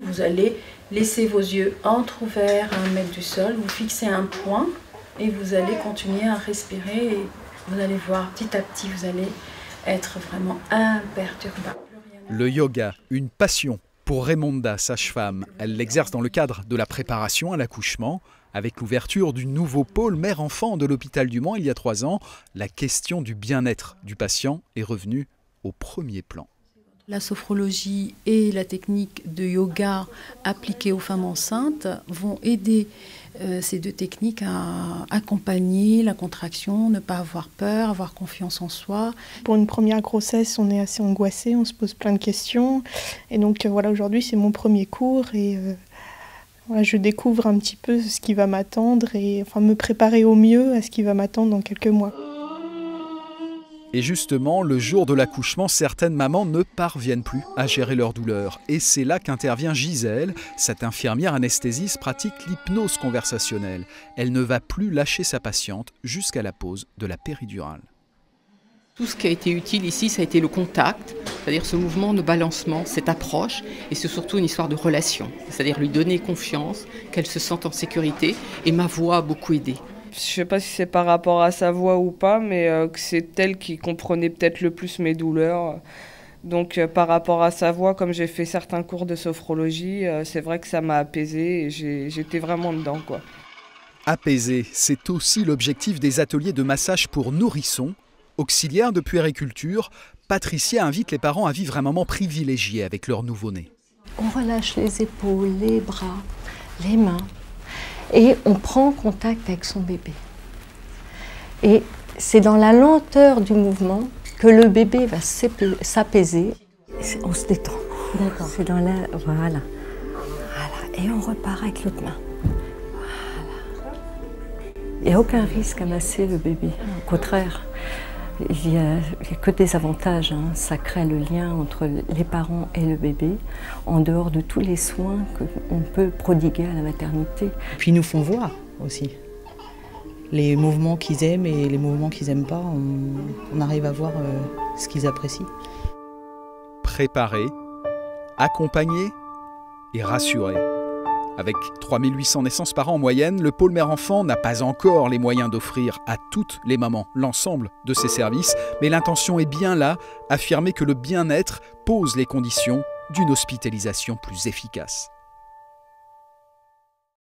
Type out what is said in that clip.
Vous allez laisser vos yeux entrouverts à 1 mètre du sol, vous fixez un point et vous allez continuer à respirer et vous allez voir petit à petit, vous allez être vraiment imperturbable. Le yoga, une passion pour Raymonda, sage-femme. Elle l'exerce dans le cadre de la préparation à l'accouchement. Avec l'ouverture du nouveau pôle mère-enfant de l'hôpital du Mans il y a 3 ans, la question du bien-être du patient est revenue au premier plan. La sophrologie et la technique de yoga appliquée aux femmes enceintes vont aider ces deux techniques à accompagner la contraction, ne pas avoir peur, avoir confiance en soi. Pour une première grossesse, on est assez angoissé, on se pose plein de questions. Et donc voilà, aujourd'hui c'est mon premier cours et voilà, je découvre un petit peu ce qui va m'attendre et enfin me préparer au mieux à ce qui va m'attendre dans quelques mois. Et justement, le jour de l'accouchement, certaines mamans ne parviennent plus à gérer leur douleur. Et c'est là qu'intervient Gisèle. Cette infirmière anesthésiste pratique l'hypnose conversationnelle. Elle ne va plus lâcher sa patiente jusqu'à la pose de la péridurale. Tout ce qui a été utile ici, ça a été le contact, c'est-à-dire ce mouvement de balancement, cette approche. Et c'est surtout une histoire de relation, c'est-à-dire lui donner confiance, qu'elle se sente en sécurité. Et ma voix a beaucoup aidé. Je ne sais pas si c'est par rapport à sa voix ou pas, mais que c'est elle qui comprenait peut-être le plus mes douleurs. Donc par rapport à sa voix, comme j'ai fait certains cours de sophrologie, c'est vrai que ça m'a apaisée et j'étais vraiment dedans, quoi. Apaiser, c'est aussi l'objectif des ateliers de massage pour nourrissons. Auxiliaire de puériculture, Patricia invite les parents à vivre un moment privilégié avec leur nouveau-né. On relâche les épaules, les bras, les mains. Et on prend contact avec son bébé. Et c'est dans la lenteur du mouvement que le bébé va s'apaiser. On se détend. D'accord. C'est dans la... Voilà. Et on repart avec l'autre main. Voilà. Il n'y a aucun risque à masser le bébé. Au contraire, il n'y a que des avantages. Ça crée le lien entre les parents et le bébé, en dehors de tous les soins qu'on peut prodiguer à la maternité. Puis ils nous font voir aussi. Les mouvements qu'ils aiment et les mouvements qu'ils n'aiment pas, on arrive à voir ce qu'ils apprécient. Préparer, accompagner et rassurer. Avec 3800 naissances par an en moyenne, le pôle mère-enfant n'a pas encore les moyens d'offrir à toutes les mamans l'ensemble de ces services, mais l'intention est bien là, affirmer que le bien-être pose les conditions d'une hospitalisation plus efficace.